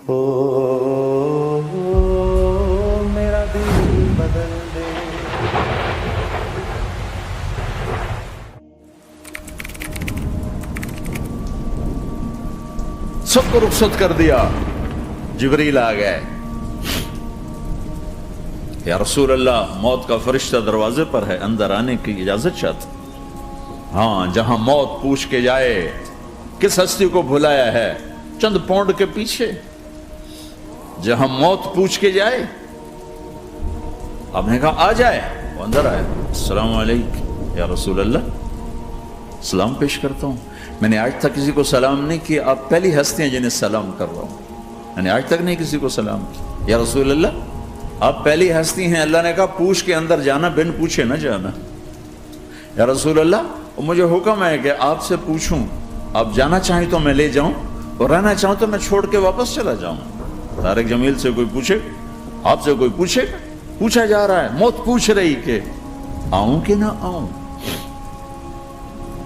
ہو میرا دل بدل دے. سب کو رخصت کر دیا. جبریل آ گئے. یا رسول اللہ، موت کا فرشتہ دروازے پر ہے، اندر آنے کی اجازت چاہتا. ہاں، جہاں موت پوچھ کے جائے کس ہستی کو بھلایا ہے، چند پونڈ کے پیچھے جہاں موت پوچھ کے جائے. آپ نے کہا آ جائے. وہ اندر آئے. السلام علیکم یا رسول اللہ، سلام پیش کرتا ہوں. میں نے آج تک کسی کو سلام نہیں کیا، آپ پہلی ہستی ہیں جنہیں سلام کر رہا ہوں. میں نے آج تک نہیں کسی کو سلام کیا. یا رسول اللہ، آپ پہلی ہستی ہیں. اللہ نے کہا پوچھ کے اندر جانا، بن پوچھے نہ جانا. یا رسول اللہ، مجھے حکم ہے کہ آپ سے پوچھوں، آپ جانا چاہیں تو میں لے جاؤں، اور رہنا چاہوں تو میں چھوڑ کے واپس چلا جاؤں. طارق جمیل سے کوئی پوچھے، آپ سے کوئی پوچھے، پوچھا جا رہا ہے. موت پوچھ رہی کہ آؤں کہ نہ آؤں.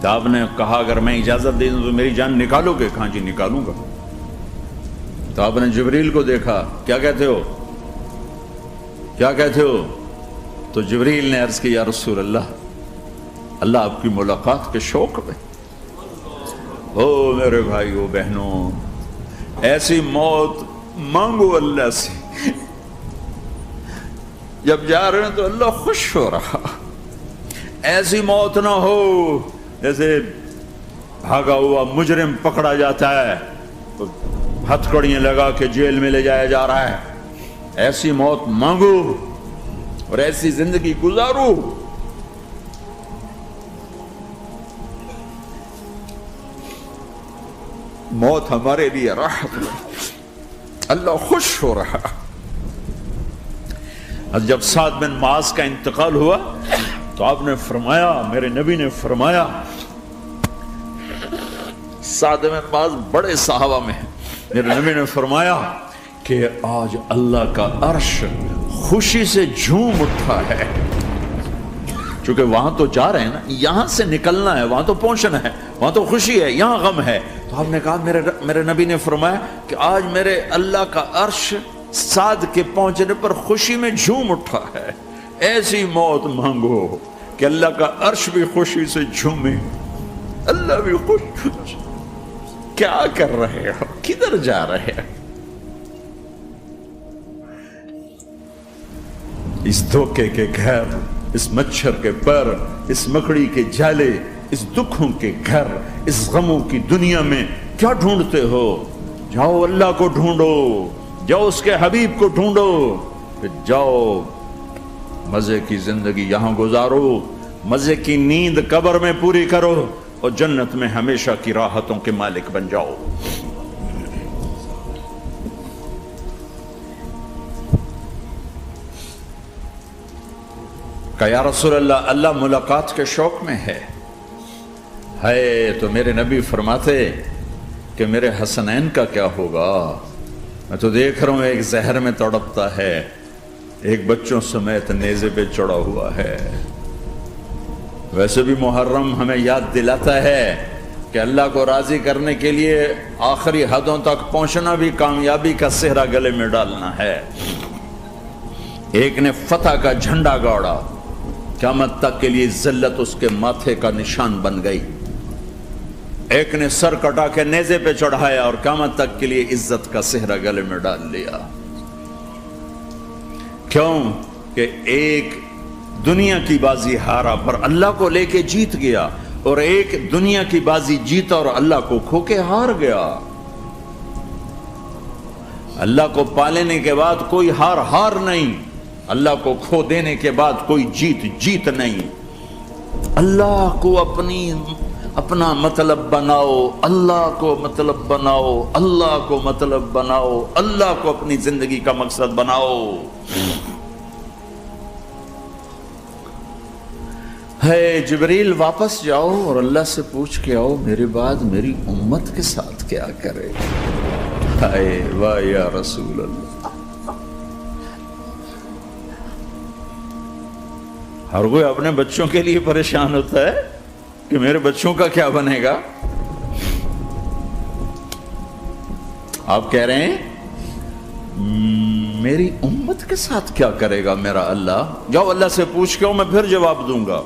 تو آپ نے کہا اگر میں اجازت دے دوں تو میری جان نکالو گے؟ کہاں جی نکالوں گا. تو آپ نے جبریل کو دیکھا. کیا کہتے ہو، کیا کہتے ہو؟ تو جبریل نے عرض کی یا رسول اللہ، اللہ آپ کی ملاقات کے شوق میں. او میرے بھائیو بہنوں، ایسی موت مانگو اللہ سے. جب جا رہے ہیں تو اللہ خوش ہو رہا. ایسی موت نہ ہو جیسے بھاگا ہوا مجرم پکڑا جاتا ہے، ہتھکڑیاں لگا کے جیل میں لے جایا جا رہا ہے. ایسی موت مانگو اور ایسی زندگی گزارو. موت ہمارے لیے راحت ہے. اللہ خوش ہو رہا. جب سعد بن معاذ کا انتقال ہوا تو آپ نے فرمایا، میرے نبی نے فرمایا، سعد بن معاذ بڑے صحابہ میں ہیں، میرے نبی نے فرمایا کہ آج اللہ کا عرش خوشی سے جھوم اٹھا ہے. چونکہ وہاں تو جا رہے ہیں نا، یہاں سے نکلنا ہے، وہاں تو پہنچنا ہے، وہاں تو خوشی ہے، یہاں غم ہے. تو آپ نے کہا، میرے نبی نے فرمایا کہ آج میرے اللہ کا عرش سعد کے پہنچنے پر خوشی میں جھوم اٹھا ہے. ایسی موت مانگو کہ اللہ کا عرش بھی خوشی سے جھومے، اللہ بھی خوش. کیا کر رہے ہو، کدھر جا رہے ہو؟ اس دھوکے کے گھر، اس مچھر کے پر، اس مکڑی کے جالے، اس دکھوں کے گھر، اس غموں کی دنیا میں کیا ڈھونڈتے ہو؟ جاؤ اللہ کو ڈھونڈو، جاؤ اس کے حبیب کو ڈھونڈو، پھر جاؤ مزے کی زندگی یہاں گزارو، مزے کی نیند قبر میں پوری کرو، اور جنت میں ہمیشہ کی راحتوں کے مالک بن جاؤ. کہ یا رسول اللہ، اللہ ملاقات کے شوق میں ہے. تو میرے نبی فرماتے کہ میرے حسنین کا کیا ہوگا؟ میں تو دیکھ رہا ہوں ایک زہر میں تڑپتا ہے، ایک بچوں سمیت نیزے پہ چڑھا ہوا ہے. ویسے بھی محرم ہمیں یاد دلاتا ہے کہ اللہ کو راضی کرنے کے لیے آخری حدوں تک پہنچنا بھی کامیابی کا صحرا گلے میں ڈالنا ہے. ایک نے فتح کا جھنڈا گاڑا، قیامت تک کے لیے ذلت اس کے ماتھے کا نشان بن گئی. ایک نے سر کٹا کے نیزے پہ چڑھایا اور قیامت تک کے لیے عزت کا صحرا گلے میں ڈال لیا. کیوں کہ ایک دنیا کی بازی ہارا پر اللہ کو لے کے جیت گیا، اور ایک دنیا کی بازی جیتا اور اللہ کو کھو کے ہار گیا. اللہ کو پالنے کے بعد کوئی ہار نہیں، اللہ کو کھو دینے کے بعد کوئی جیت نہیں. اللہ کو اپنا مطلب بناؤ، اللہ کو مطلب بناؤ، اللہ کو مطلب بناؤ، اللہ کو اپنی زندگی کا مقصد بناؤ. جبریل واپس جاؤ اور اللہ سے پوچھ کے آؤ میرے بعد میری امت کے ساتھ کیا کرے. واہ یا رسول اللہ. ہر کوئی اپنے بچوں کے لیے پریشان ہوتا ہے کہ میرے بچوں کا کیا بنے گا. آپ کہہ رہے ہیں میری امت کے ساتھ کیا کرے گا میرا اللہ؟ جاؤ اللہ سے پوچھ کے میں پھر جواب دوں گا۔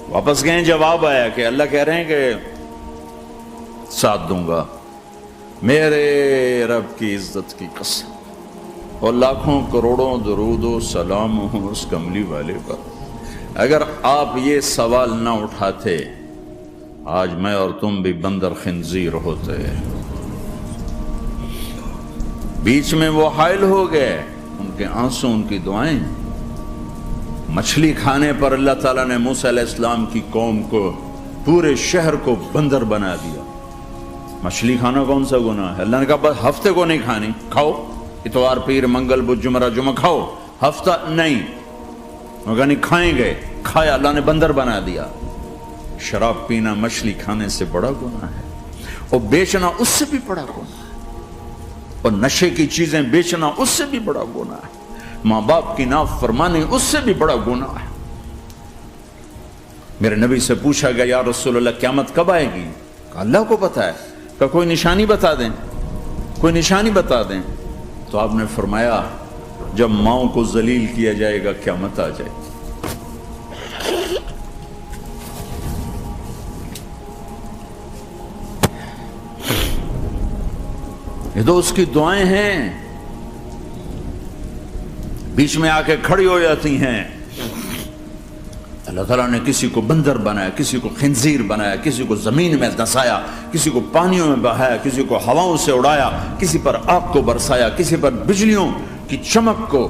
واپس گئے، جواب آیا کہ اللہ کہہ رہے ہیں کہ ساتھ دوں گا۔ میرے رب کی عزت کی قسم اور لاکھوں کروڑوں درود و سلام ہوں اس کملی والے پر، اگر آپ یہ سوال نہ اٹھاتے آج میں اور تم بھی بندر خنزیر ہوتے۔ بیچ میں وہ حائل ہو گئے، ان کے آنسو، ان کی دعائیں۔ مچھلی کھانے پر اللہ تعالیٰ نے موسیٰ علیہ السلام کی قوم کو، پورے شہر کو بندر بنا دیا۔ مچھلی کھانا کون سا گناہ ہے؟ اللہ نے کہا بس ہفتے کو نہیں کھانی، کھاؤ، اتوار پیر منگل بدھ جمعہ جمعہ کھاؤ، ہفتہ نہیں۔ مگر نہیں کھائیں گے، کھایا، اللہ نے بندر بنا دیا۔ شراب پینا مچھلی کھانے سے بڑا گناہ ہے، اور بیچنا اس سے بھی بڑا گناہ ہے، اور نشے کی چیزیں بیچنا اس سے بھی بڑا گناہ ہے، ماں باپ کی نافرمانی اس سے بھی بڑا گناہ ہے۔ میرے نبی سے پوچھا گیا یا رسول اللہ قیامت کب آئے گی؟ کہا اللہ کو پتا ہے۔ کہا کوئی نشانی بتا دیں، کوئی نشانی بتا دیں۔ تو آپ نے فرمایا جب ماؤں کو ذلیل کیا جائے گا قیامت آ جائے گی۔ یہ تو اس کی دعائیں ہیں، بیچ میں آ کے کھڑی ہو جاتی ہیں۔ اللہ تعالیٰ نے کسی کو بندر بنایا، کسی کو خنزیر بنایا، کسی کو زمین میں دھسایا، کسی کو پانیوں میں بہایا، کسی کو ہواؤں سے اڑایا، کسی پر آگ کو برسایا، کسی پر بجلیوں کی چمک کو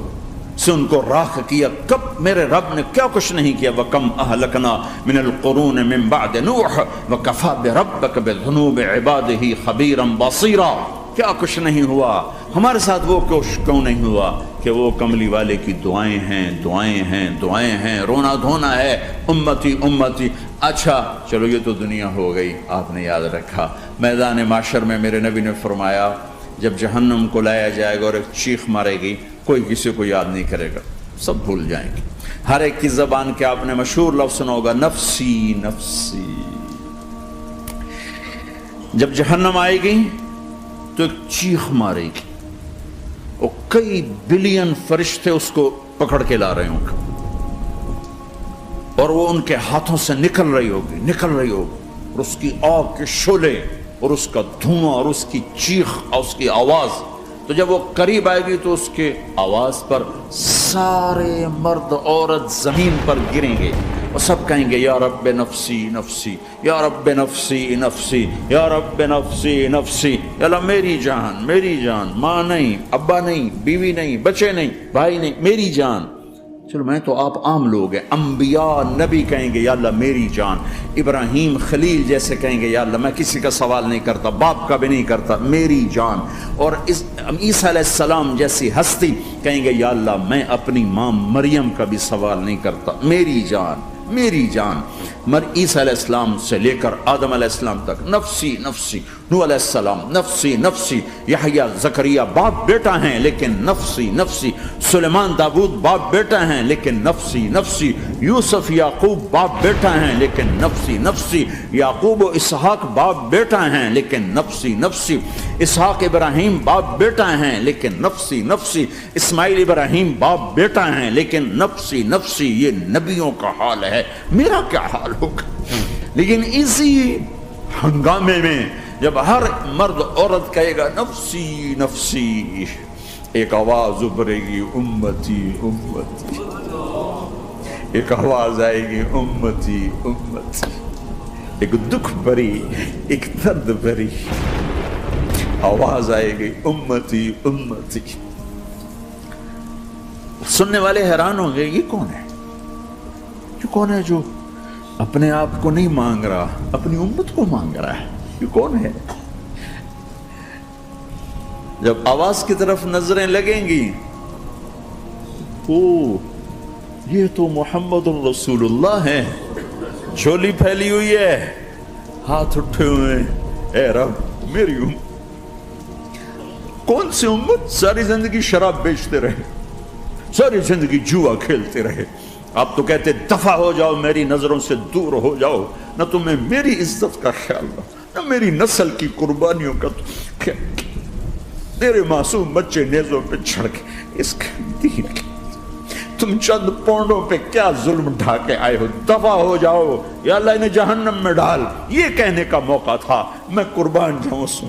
سے ان کو راکھ کیا۔ کب میرے رب نے کیا کچھ نہیں کیا۔ وَكَمْ أَهْلَكْنَا مِنَ الْقُرُونِ مِنْ بَعْدِ نُوحٍ وَكَفَى بِرَبِّكَ بِذُنُوبِ عِبَادِهِ خَبِيرًا بَصِيرًا۔ کیا کچھ نہیں ہوا ہمارے ساتھ، وہ کیوں نہیں ہوا کہ وہ کملی والے کی دعائیں ہیں، دعائیں ہیں، دعائیں ہیں، رونا دھونا ہے، امتی امتی۔ اچھا چلو یہ تو دنیا ہو گئی، آپ نے یاد رکھا۔ میدان معاشر میں میرے نبی نے فرمایا جب جہنم کو لایا جائے گا اور ایک چیخ مارے گی، کوئی کسی کو یاد نہیں کرے گا، سب بھول جائیں گے۔ ہر ایک کی زبان کے آپ نے مشہور لفظ سنا ہوگا، نفسی نفسی۔ جب جہنم آئے گی تو ایک چیخ مارے گی، اور کئی بلین فرشتے اس کو پکڑ کے لا رہے ہوں گے، اور وہ ان کے ہاتھوں سے نکل رہی ہوگی، اور اس کی آگ کے شعلے اور اس کا دھواں اور اس کی چیخ اور اس کی آواز۔ تو جب وہ قریب آئے گی تو اس کے آواز پر سارے مرد عورت زمین پر گریں گے اور سب کہیں گے یا رب نفسی نفسی، یا رب نفسی نفسی، یا رب نفسی نفسی۔ یا اللہ میری جان، میری جان، ماں نہیں، ابا نہیں، بیوی نہیں، بچے نہیں، بھائی نہیں، میری جان۔ چلو میں تو آپ عام لوگ ہیں، انبیاء نبی کہیں گے یا اللہ میری جان، ابراہیم خلیل جیسے کہیں گے یا اللہ میں کسی کا سوال نہیں کرتا، باپ کا بھی نہیں کرتا، میری جان۔ اور عیسیٰ علیہ السلام جیسی ہستی کہیں گے یا اللہ میں اپنی ماں مریم کا بھی سوال نہیں کرتا، میری جان، میری جان۔ عیسیٰ علیہ السلام سے لے کر آدم علیہ السلام تک نفسی نفسی، نوح علیہ السلام نفسی نفسی، یحییٰ زکریا باپ بیٹا ہیں لیکن نفسی نفسی، سلیمان داؤد باپ بیٹا ہیں لیکن نفسی نفسی، یوسف یعقوب باپ بیٹا ہیں لیکن نفسی نفسی، یعقوب و اسحاق باپ بیٹا ہیں لیکن نفسی نفسی، اسحاق ابراہیم باپ بیٹا ہیں لیکن نفسی نفسی، اسماعیل ابراہیم باپ بیٹا ہیں لیکن نفسی نفسی۔ یہ نبیوں کا حال ہے، میرا کیا حال ہوگا؟ لیکن اسی ہنگامے میں جب ہر مرد عورت کہے گا نفسی نفسی، ایک آواز ابھرے گی امتی امتی، ایک آواز آئے گی امتی امتی، ایک دکھ بھری، ایک درد بھری آواز آئے گی امتی امتی۔ سننے والے حیران ہوں گے یہ کون ہے، یہ کون ہے جو اپنے آپ کو نہیں مانگ رہا، اپنی امت کو مانگ رہا ہے، یہ کون ہے؟ جب آواز کی طرف نظریں لگیں گی، او یہ تو محمد الرسول اللہ ہے، جھولی پھیلی ہوئی ہے، ہاتھ اٹھے ہوئے ہیں، اے رب میری امت۔ کون سی امت ساری زندگی شراب بیچتے رہے، ساری زندگی جوا کھیلتے رہے؟ آپ تو کہتے دفع ہو جاؤ، میری نظروں سے دور ہو جاؤ، نہ تمہیں میری عزت کا خیال نہ میری نسل کی قربانیوں کا خیال۔ میرے معصوم بچے نیزوں پہ چڑھ کے اس کے دین کے تم چند پونڈوں پہ کیا ظلم ڈھا کے آئے ہو، دفع ہو جاؤ یا اللہ انہیں جہنم میں ڈال، یہ کہنے کا موقع تھا۔ میں قربان جاؤں اس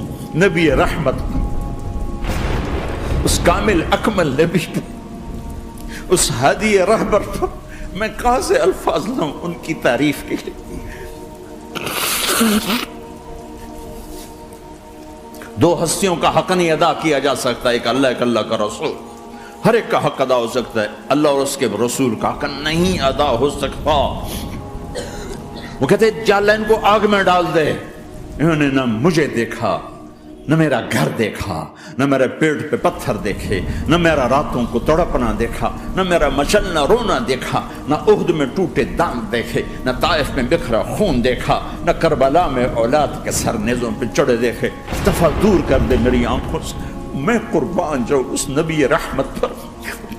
نبی رحمت اس کامل اکمل نبی پر، اس ہادی رہبر پر میں کہاں سے الفاظ لوں ان کی تعریف کے لیے۔ دو ہستیوں کا حق نہیں ادا کیا جا سکتا، ایک اللہ، ایک اللہ کا رسول۔ ہر ایک کا حق ادا ہو سکتا ہے، اللہ اور اس کے رسول کا حق نہیں ادا ہو سکتا۔ وہ کہتے جا اللہ ان کو آگ میں ڈال دے، انہوں نے نہ مجھے دیکھا، نہ میرا گھر دیکھا، نہ میرے پیٹ پہ پتھر دیکھے، نہ میرا راتوں کو تڑپنا دیکھا، نہ میرا مچلنا رونا دیکھا، نہ احد میں ٹوٹے دانت دیکھے، نہ طائف میں بکھرا خون دیکھا، نہ کربلا میں اولاد کے سر نیزوں پہ چڑھے دیکھے۔ دفعہ دور کر دے میری آنکھوں سے، میں قربان جاؤں اس نبی رحمت پر۔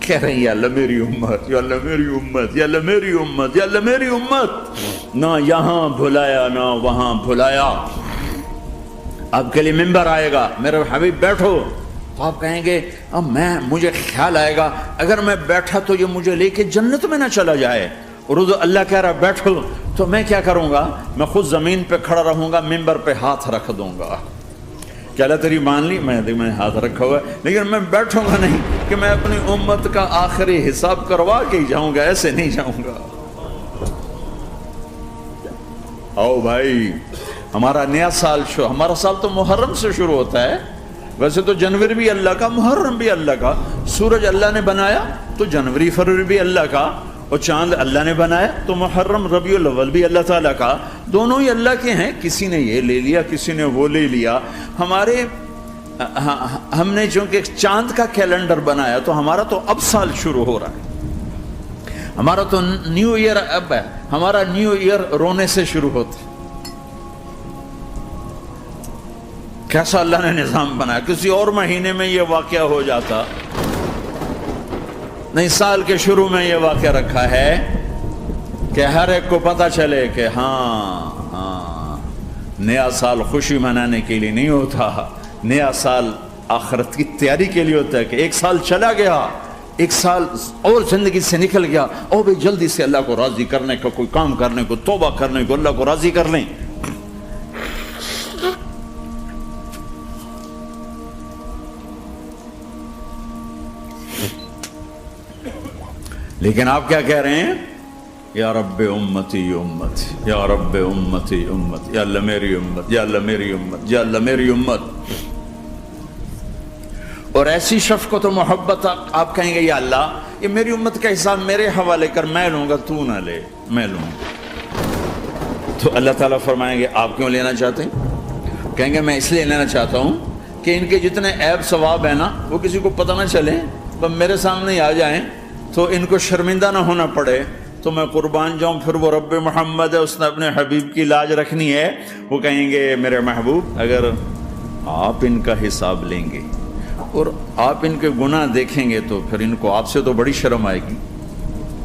کہہ رہے ہیں یا اللہ میری امت، یا اللہ میری امت، یا اللہ میری امت، یا اللہ میری امت، نہ یہاں بھلایا نہ وہاں بھلایا۔ آپ کے لیے ممبر آئے گا، میرے حبیب بیٹھو، تو آپ کہیں گے اب مجھے خیال آئے گا اگر میں بیٹھا تو یہ مجھے لے کے جنت میں نہ چلا جائے، اور اللہ کہہ رہا بیٹھو تو میں کیا کروں گا؟ میں خود زمین پہ کھڑا رہوں گا، ممبر پہ ہاتھ رکھ دوں گا کہ اللہ تیری مان لی، میں ہاتھ رکھا ہوا ہے، لیکن میں بیٹھوں گا نہیں کہ میں اپنی امت کا آخری حساب کروا کے ہی جاؤں گا، ایسے نہیں جاؤں گا۔ آؤ بھائی، ہمارا نیا سال ہمارا سال تو محرم سے شروع ہوتا ہے، ویسے تو جنوری بھی اللہ کا، محرم بھی اللہ کا، سورج اللہ نے بنایا تو جنوری فروری بھی اللہ کا، اور چاند اللہ نے بنایا تو محرم ربیع الاول بھی اللہ تعالیٰ کا، دونوں ہی اللہ کے ہیں۔ کسی نے یہ لے لیا، کسی نے وہ لے لیا۔ ہم نے چونکہ چاند کا کیلنڈر بنایا تو ہمارا تو اب سال شروع ہو رہا ہے، ہمارا تو نیو ایئر اب ہے، ہمارا نیو ایئر رونے سے شروع ہوتا ہے۔ کیسا اللہ نے نظام بنایا، کسی اور مہینے میں یہ واقعہ ہو جاتا، نہیں سال کے شروع میں یہ واقعہ رکھا ہے کہ ہر ایک کو پتہ چلے کہ ہاں نیا سال خوشی منانے کے لیے نہیں ہوتا، نیا سال آخرت کی تیاری کے لیے ہوتا ہے کہ ایک سال چلا گیا، ایک سال اور زندگی سے نکل گیا، اور بھی جلدی سے اللہ کو راضی کرنے کا کوئی کام کرنے کو، توبہ کرنے کو، اللہ کو راضی کر لیں۔ لیکن آپ کیا کہہ رہے ہیں؟ یا رب امتی امت، یا رب امتی امت، یا اللہ میری امت، یا اللہ میری امت، یا اللہ میری امت۔ اور ایسی شفقت و محبت آپ کہیں گے یا اللہ یہ میری امت کا حساب میرے حوالے کر، میں لوں گا، تو نہ لے، میں لوں گا۔ تو اللہ تعالیٰ فرمائیں گے آپ کیوں لینا چاہتے ہیں؟ کہیں گے میں اس لیے لینا چاہتا ہوں کہ ان کے جتنے عیب ثواب ہیں نا وہ کسی کو پتہ نہ چلے، تو میرے سامنے آ جائیں تو ان کو شرمندہ نہ ہونا پڑے، تو میں قربان جاؤں۔ پھر وہ رب محمد ہے، اس نے اپنے حبیب کی لاج رکھنی ہے، وہ کہیں گے میرے محبوب اگر آپ ان کا حساب لیں گے اور آپ ان کے گناہ دیکھیں گے تو پھر ان کو آپ سے تو بڑی شرم آئے گی،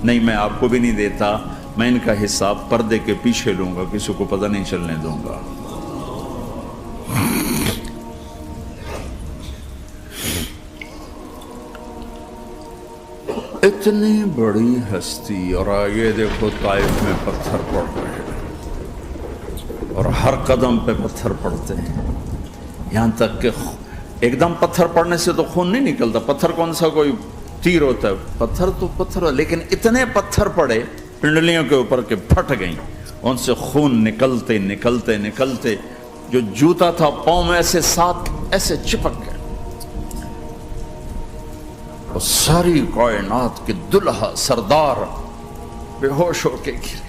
نہیں میں آپ کو بھی نہیں دیتا، میں ان کا حساب پردے کے پیچھے لوں گا، کسی کو پتہ نہیں چلنے دوں گا۔ اتنی بڑی ہستی، اور آگے دیکھو طائف میں پتھر پڑ رہے ہیں اور ہر قدم پہ پتھر پڑتے ہیں، یہاں تک کہ ایک دم پتھر پڑنے سے تو خون نہیں نکلتا، پتھر کون سا کوئی تیر ہوتا ہے، پتھر تو پتھر، لیکن اتنے پتھر پڑے پنڈلیوں کے اوپر کے پھٹ گئیں، ان سے خون نکلتے نکلتے نکلتے جو جوتا تھا پاؤں میں ایسے ساتھ ایسے چپک گئے، اور ساری کائنات کے دلہا سردار بے ہوش ہو کے گرے۔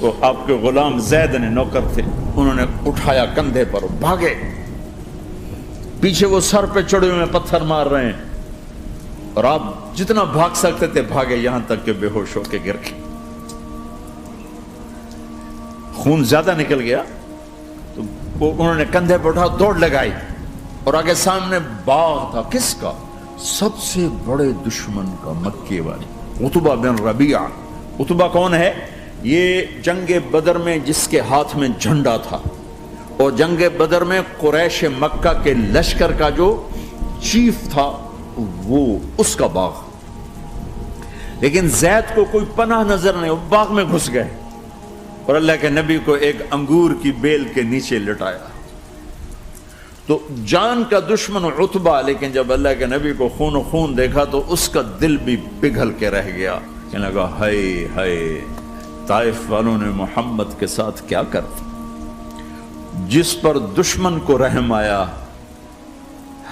وہ آپ کے غلام زید نے نوکر تھے، انہوں نے اٹھایا کندھے پر، بھاگے، پیچھے وہ سر پہ چڑھے ہوئے پتھر مار رہے ہیں، اور آپ جتنا بھاگ سکتے تھے بھاگے، یہاں تک کہ بے ہوش ہو کے گر گئے۔ خون زیادہ نکل گیا تو انہوں نے کندھے پہ اٹھا، دوڑ لگائی، اور آگے سامنے باغ تھا، کس کا؟ سب سے بڑے دشمن کا، مکے والی، عتبہ بن ربیعہ۔ عتبہ کون ہے؟ یہ جنگ بدر میں جس کے ہاتھ میں جھنڈا تھا، اور جنگ بدر میں قریش مکہ کے لشکر کا جو چیف تھا وہ اس کا باغ، لیکن زید کو کوئی پناہ نظر نہیں، وہ باغ میں گھس گئے اور اللہ کے نبی کو ایک انگور کی بیل کے نیچے لٹایا۔ تو جان کا دشمن عتبہ، لیکن جب اللہ کے نبی کو خون و خون دیکھا تو اس کا دل بھی پگھل کے رہ گیا، کہنے لگا ہائے ہائے طائف والوں نے محمد کے ساتھ کیا کرتا، جس پر دشمن کو رحم آیا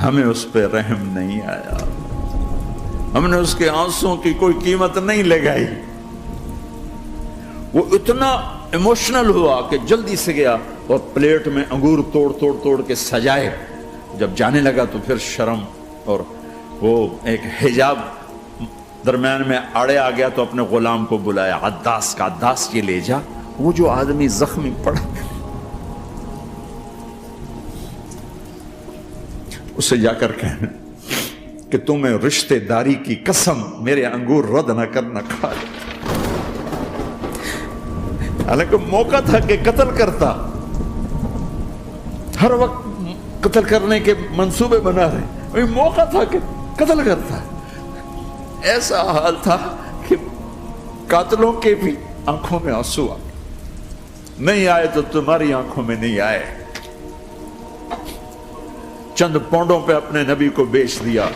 ہمیں اس پہ رحم نہیں آیا، ہم نے اس کے آنسوں کی کوئی قیمت نہیں لگائی۔ وہ اتنا ایموشنل ہوا کہ جلدی سے گیا اور پلیٹ میں انگور توڑ کے سجائے، جب جانے لگا تو پھر شرم اور وہ ایک حجاب درمیان میں آڑے آ گیا تو اپنے غلام کو بلایا، عداس کا، عداس یہ لے جا وہ جو آدمی زخمی پڑا، اسے جا کر کہنا کہ تمہیں رشتہ داری کی قسم میرے انگور رد نہ کرنا کھا لے۔ حالانکہ موقع تھا کہ قتل کرتا، ہر وقت قتل کرنے کے منصوبے بنا رہے، موقع تھا کہ قتل کرتا۔ ایسا حال تھا کہ قاتلوں کے بھی آنکھوں میں آنسو آ نہیں آئے تو تمہاری آنکھوں میں نہیں آئے۔ چند پونڈوں پہ اپنے نبی کو بیچ دیا۔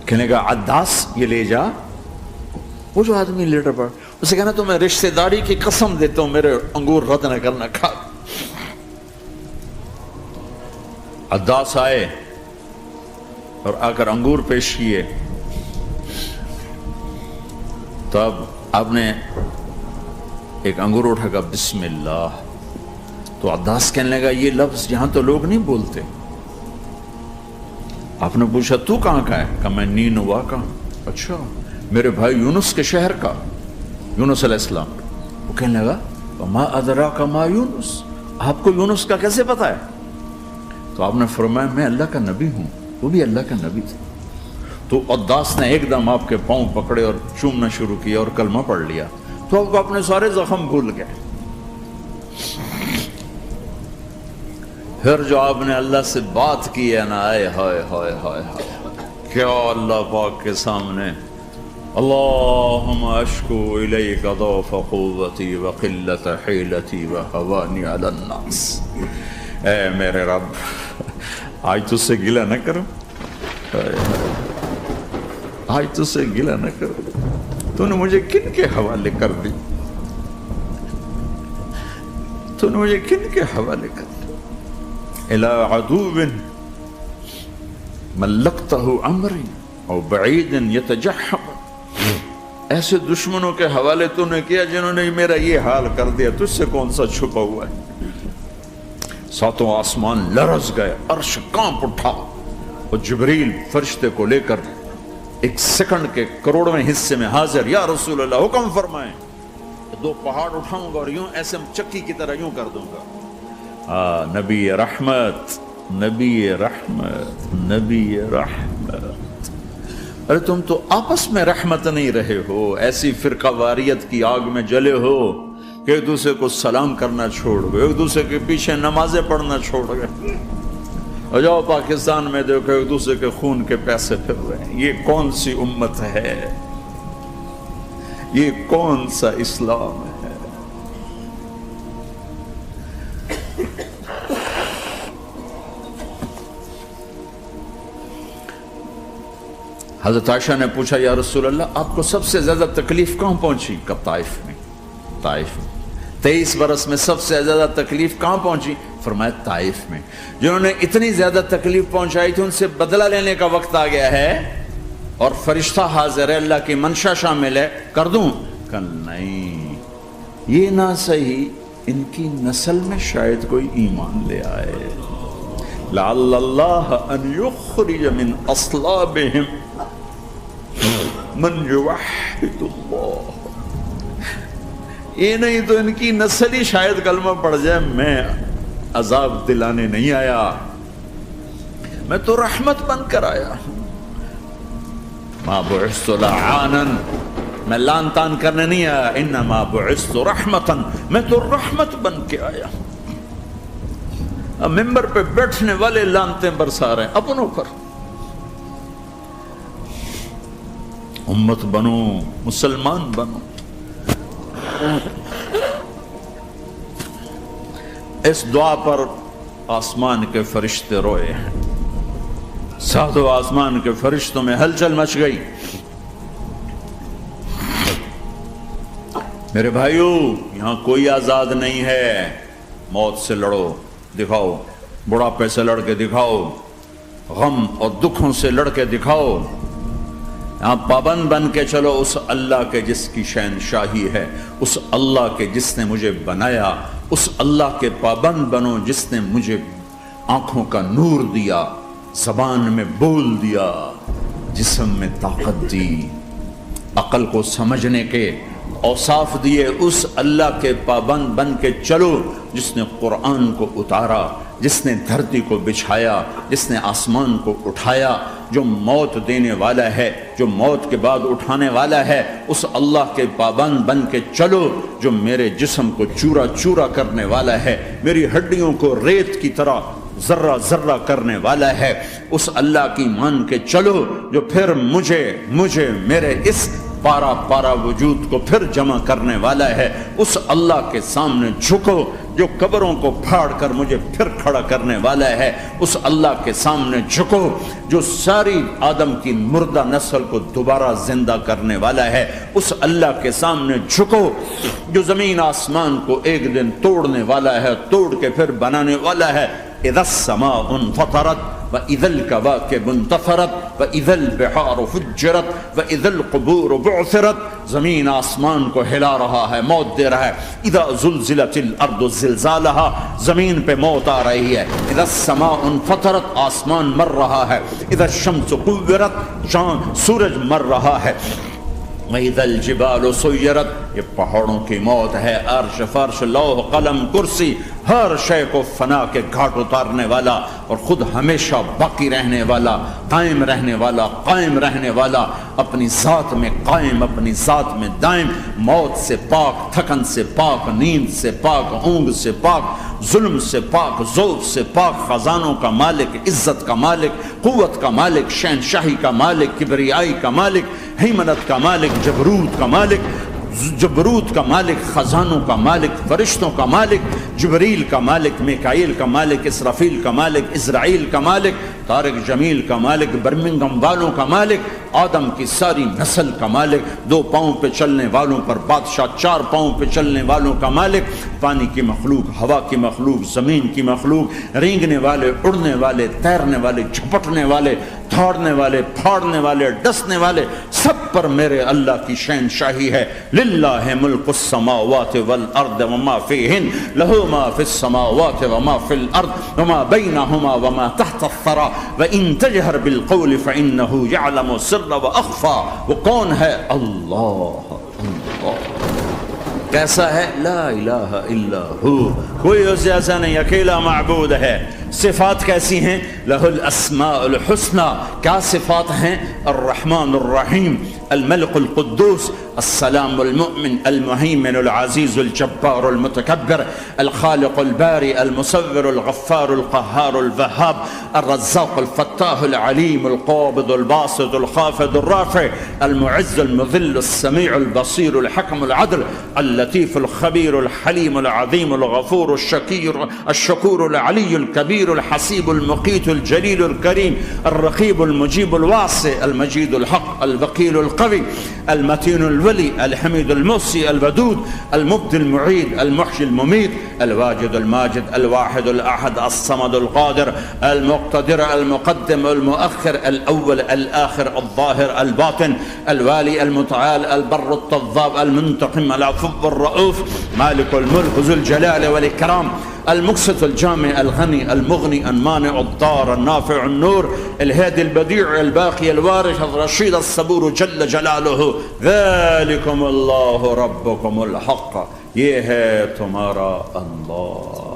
کہنے کا عداس یہ لے جا، وہ جو آدمی لیٹر پڑ، اسے کہنا تو میں رشتہ داری کی قسم دیتا ہوں میرے انگور رد نہ کرنا کھا۔ عداس آئے اور آ کر انگور پیش کیے، تو اب آپ نے ایک انگور اٹھا کر بسم اللہ، تو عداس کہنے لگا یہ لفظ یہاں تو لوگ نہیں بولتے۔ آپ نے پوچھا تو کہاں کا ہے؟ کہا میں نینوا کا۔ اچھا، میرے بھائی یونس کے شہر کا، یونس علیہ السلام۔ وہ کہنے لگا وما ادراک ما یونس، آپ کو یونس کا کیسے پتا ہے؟ تو آپ نے فرمایا میں اللہ کا نبی ہوں، وہ بھی اللہ کا نبی تھا۔ تو عداس نے ایک دم آپ کے پاؤں پکڑے اور چومنا شروع کیا اور کلمہ پڑھ لیا، تو آپ کو اپنے سارے زخم بھول گئے۔ پھر جو آپ نے اللہ سے بات کی ہے نا، آئے ہائے ہائے ہائے ہائے، کیا اللہ پاک کے سامنے اللہم اشکو الیک ضعف قوتی وقلت حیلتی وہوانی علی الناس، اے میرے رب آج تجھ سے گلہ نہ کروں، آج تجھ سے گلہ نہ کروں، تو نے مجھے کن کے حوالے کر دی، تو نے مجھے کن کے حوالے کر دی، الى عدو ملکتہ عمری او بعید یتجحم، ایسے دشمنوں کے حوالے تو نے کیا جنہوں نے میرا یہ حال کر دیا، تجھ سے کون سا چھپا ہوا ہے۔ ساتوں آسمان لرز گئے، عرش کانپ اٹھا، اور جبریل فرشتے کو لے کر ایک سیکنڈ کے کروڑویں حصے میں حاضر، یا رسول اللہ حکم فرمائیں، دو پہاڑ اٹھاؤں گا اور یوں ایسے چکی کی طرح یوں کر دوں گا۔ نبی رحمت، نبی رحمت، نبی رحمت، ارے تم تو آپس میں رحمت نہیں رہے ہو، ایسی فرقہ واریت کی آگ میں جلے ہو کہ ایک دوسرے کو سلام کرنا چھوڑ گئے، ایک دوسرے کے پیچھے نمازیں پڑھنا چھوڑ گئے، اور جاؤ پاکستان میں دیکھو ایک دوسرے کے خون کے پیسے پھر رہے ہیں۔ یہ کون سی امت ہے؟ یہ کون سا اسلام ہے؟ حضرت عائشہ نے پوچھا یا رسول اللہ آپ کو سب سے زیادہ تکلیف کہاں پہنچی؟ کب؟ طائف میں۔ طائف میں 23 برس میں سب سے زیادہ تکلیف کہاں پہنچی؟ فرمایا طائف میں۔ جنہوں نے اتنی زیادہ تکلیف پہنچائی تھی ان سے بدلہ لینے کا وقت آ گیا ہے، اور فرشتہ حاضر ہے، اللہ کی منشا شامل ہے، کر دوں؟ کہ نہیں، یہ نہ صحیح، ان کی نسل میں شاید کوئی ایمان لے آئے، لعل اللہ ان یخرج من اصلابہم من یوحد اللہ، یہ نہیں تو ان کی نسل ہی شاید کلمہ پڑھ جائے۔ میں عذاب دلانے نہیں آیا، میں تو رحمت بن کر آیا۔ ما بعثت لعانا میں لان تان کرنے نہیں آیا، انما بعثت رحمتاً، میں تو رحمت بن کے آیا۔ اب ممبر پہ بیٹھنے والے لانتیں برسا رہے ہیں اپنوں پر۔ امت بنو، مسلمان بنو۔ اس دعا پر آسمان کے فرشتے روئے ہیں، ساتوں آسمان کے فرشتوں میں ہلچل مچ گئی۔ میرے بھائیو، یہاں کوئی آزاد نہیں ہے۔ موت سے لڑو، دکھاؤ، بڑھاپے سے لڑ کے دکھاؤ، غم اور دکھوں سے لڑ کے دکھاؤ۔ یہاں پابند بن کے چلو اس اللہ کے جس کی شہنشاہی ہے، اس اللہ کے جس نے مجھے بنایا، اس اللہ کے پابند بنو جس نے مجھے آنکھوں کا نور دیا، زبان میں بول دیا، جسم میں طاقت دی، عقل کو سمجھنے کے اوصاف دیے۔ اس اللہ کے پابند بن کے چلو جس نے قرآن کو اتارا، جس نے دھرتی کو بچھایا، جس نے آسمان کو اٹھایا، جو موت دینے والا ہے، جو موت کے بعد اٹھانے والا ہے۔ اس اللہ کے پابند بن کے چلو جو میرے جسم کو چورا چورا کرنے والا ہے، میری ہڈیوں کو ریت کی طرح ذرہ ذرہ کرنے والا ہے۔ اس اللہ کی مان کے چلو جو پھر مجھے میرے اس پارا پارا وجود کو پھر جمع کرنے والا ہے۔ اس اللہ کے سامنے جھکو جو قبروں کو پھاڑ کر مجھے پھر کھڑا کرنے والا ہے۔ اس اللہ کے سامنے جھکو جو ساری آدم کی مردہ نسل کو دوبارہ زندہ کرنے والا ہے۔ اس اللہ کے سامنے جھکو جو زمین آسمان کو ایک دن توڑنے والا ہے، توڑ کے پھر بنانے والا ہے۔ اذا السماء انفطرت وَإِذَا الْكَوَاكِبُ انتَثَرَتْ وَإِذَا الْبِحَارُ فُجِّرَتْ وَإِذَا الْقُبُورُ بُعْثِرَتْ۔ زمین آسمان کو ہلا رہا ہے، موت دے رہا ہے۔ اِذَا زُلْزِلَتِ الْأَرْضُ زِلْزَالَهَا، زمین پہ موت آ رہی ہے۔ اِذَا السَّمَاءُ انفطرت، آسمان مر رہا ہے۔ اِذَا الشَّمْسُ كُوِّرَتْ، سورج مر رہا ہے۔ وَإِذَا الْجِبَالُ سُيِّرَتْ، یہ پہاڑوں کی موت ہے۔ عرش، فرش، لوح، قلم، کرسی، ہر شے کو فنا کے گھاٹ اتارنے والا اور خود ہمیشہ باقی رہنے والا، قائم رہنے والا، قائم رہنے والا، اپنی ذات میں قائم، اپنی ذات میں دائم، موت سے پاک، تھکن سے پاک، نیند سے پاک، اونگ سے پاک، ظلم سے پاک، ذوق سے پاک، خزانوں کا مالک، عزت کا مالک، قوت کا مالک، شہنشاہی کا مالک، کبریائی کا مالک، ہیمنت کا مالک، جبروت کا مالک، جبروت کا مالک، خزانوں کا مالک، فرشتوں کا مالک، جبریل کا مالک، میکائیل کا مالک، اسرافیل کا مالک، اسرائیل کا مالک، طارق جمیل کا مالک، برمنگم والوں کا مالک، آدم کی ساری نسل کا مالک، 2 پاؤں پہ چلنے والوں پر بادشاہ، 4 پاؤں پہ چلنے والوں کا مالک، پانی کی مخلوق، ہوا کی مخلوق، زمین کی مخلوق، رینگنے والے، اڑنے والے، تیرنے والے، جھپٹنے والے، دھاڑنے والے، پھاڑنے والے، ڈسنے والے، سب پر میرے اللہ کی شہنشاہی ہے۔ للہ ملک السماوات والارض وما فیہن، لہ ما فی السماوات وما فی الارض وما بینہما وما تحت الثری وان تجہر بالقول فانہ یعلم السر واخفی۔ وہ کون ہے؟ اللہ۔ کیسا ہے؟ لا الہ الا ہو، کوئی اس جیسا نہیں، اکیلا معبود ہے۔ صفات کیسی ہیں؟ لہ الاسماء الحسنى، کیا صفات ہیں؟ الرحمن الرحیم، الملك القدوس، السلام المؤمن، المهيمن العزيز الجبار المتكبر، الخالق الباري المصور الغفار القهار الوهاب، الرزاق الفتاح العليم القابض الباسط الخافض الرافع، المعز المذل السميع البصير الحكم العدل، اللطيف الخبير الحليم العظيم الغفور الشكور العلي الكبير الحسيب المقيت الجليل الكريم، الرقيب المجيب الواسع، المجيد الحق، الوكيل القوي، المتين الولي، الحميد المحصي الودود، المبدي المعيد، المحيي المميت، الواجد الماجد، الواحد الأحد، الصمد القادر، المقتدر، المقدم المؤخر، الأول الآخر، الظاهر الباطن، الوالي المتعال، البر التواب، المنتقم، العفو الرؤوف، مالك الملك ذو الجلال والإكرام، المقسط الجامع الغني المغني المانع الضار النافع النور، الهادي البديع الباقي الوارث الرشيد الصبور جل جلاله، ذلكم الله ربكم الحق، یہ ہے تمہارا اللہ۔